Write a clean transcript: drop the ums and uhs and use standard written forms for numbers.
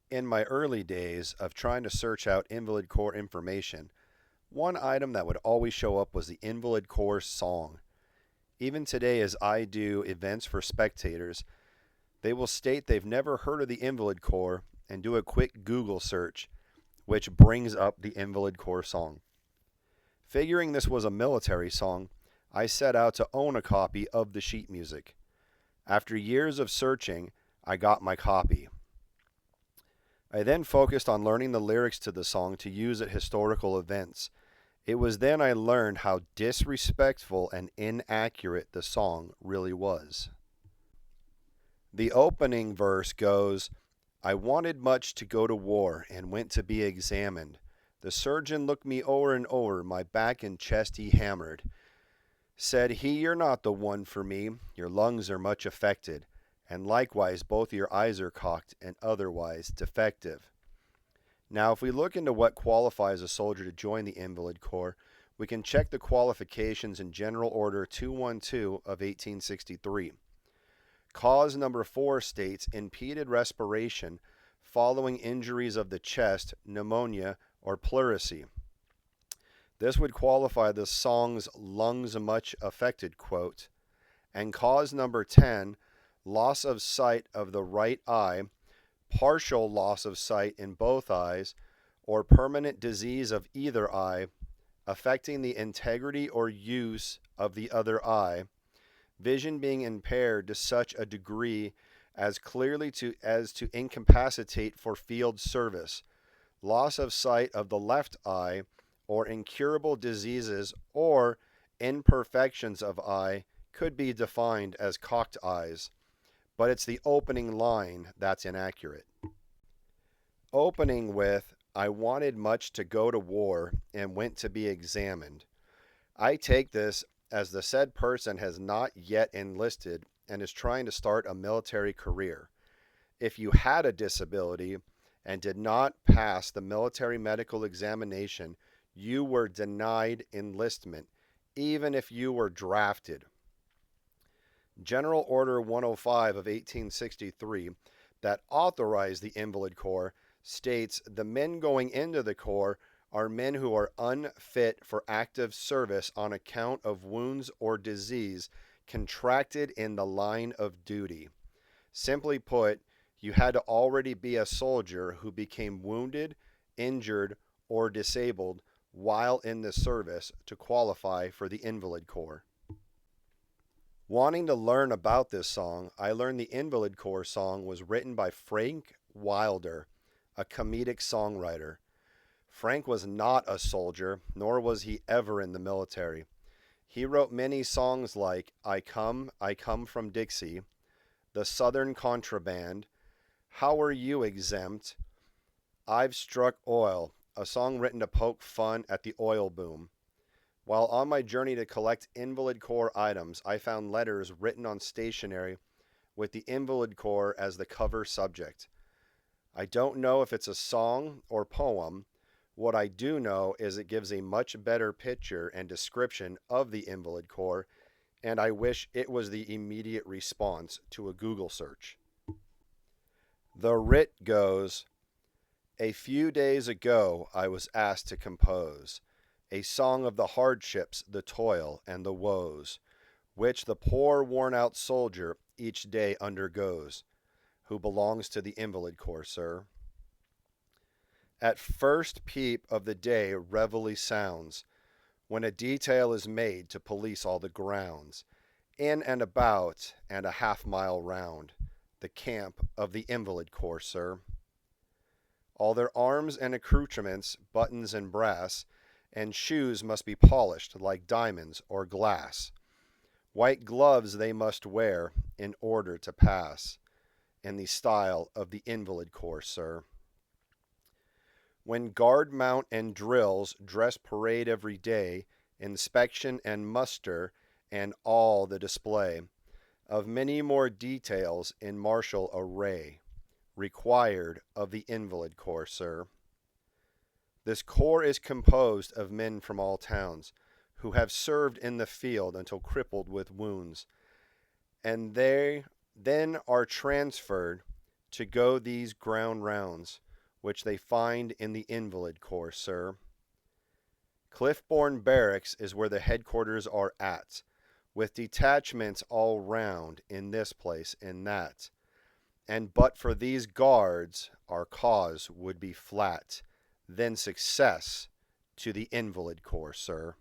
In my early days of trying to search out Invalid Corps information, one item that would always show up was the Invalid Corps song. Even today, as I do events for spectators, they will state they've never heard of the Invalid Corps and do a quick Google search, which brings up the Invalid Corps song. Figuring this was a military song, I set out to own a copy of the sheet music. After years of searching, I got my copy. I then focused on learning the lyrics to the song to use at historical events. It was then I learned how disrespectful and inaccurate the song really was. The opening verse goes, I wanted much to go to war and went to be examined. The surgeon looked me o'er and o'er, my back and chest he hammered. Said he, you're not the one for me, your lungs are much affected, and likewise both your eyes are cocked and otherwise defective. Now, if we look into what qualifies a soldier to join the Invalid Corps, we can check the qualifications in General Order 212 of 1863. Cause number 4 states impeded respiration following injuries of the chest, pneumonia, or pleurisy. This would qualify the song's lungs much affected quote. And cause number 10, loss of sight of the right eye, partial loss of sight in both eyes, or permanent disease of either eye, affecting the integrity or use of the other eye, vision being impaired to such a degree as clearly as to incapacitate for field service, loss of sight of the left eye, or incurable diseases or imperfections of eye could be defined as cocked eyes, but it's the opening line that's inaccurate. Opening with, I wanted much to go to war and went to be examined. I take this as the said person has not yet enlisted and is trying to start a military career. If you had a disability and did not pass the military medical examination, you were denied enlistment, even if you were drafted. General Order 105 of 1863, that authorized the Invalid Corps, states the men going into the Corps are men who are unfit for active service on account of wounds or disease contracted in the line of duty. Simply put, you had to already be a soldier who became wounded, injured, or disabled while in the service to qualify for the Invalid Corps. Wanting to learn about this song, I learned the Invalid Corps song was written by Frank Wilder, a comedic songwriter. Frank was not a soldier, nor was he ever in the military. He wrote many songs like I Come from Dixie, The Southern Contraband, How Are You Exempt, I've Struck Oil, a song written to poke fun at the oil boom. While on my journey to collect Invalid Corps items, I found letters written on stationery with the Invalid Corps as the cover subject. I don't know if it's a song or poem. What I do know is it gives a much better picture and description of the Invalid Corps, and I wish it was the immediate response to a Google search. The writ goes, a few days ago I was asked to compose a song of the hardships, the toil, and the woes, which the poor worn-out soldier each day undergoes, who belongs to the Invalid Corps, sir. At first peep of the day reveille sounds, when a detail is made to police all the grounds, in and about and a half-mile round, the camp of the Invalid Corps, sir. All their arms and accoutrements, buttons and brass, and shoes must be polished like diamonds or glass. White gloves they must wear in order to pass, in the style of the Invalid Corps, sir. When guard mount and drills, dress parade every day, inspection and muster, and all the display of many more details in martial array, required of the Invalid Corps, sir. This corps is composed of men from all towns, who have served in the field until crippled with wounds, and they then are transferred to go these ground rounds, which they find in the Invalid Corps, sir. Cliffbourne Barracks is where the headquarters are at, with detachments all round in this place and that. And but for these guards, our cause would be flat. Then success to the Invalid Corps, sir.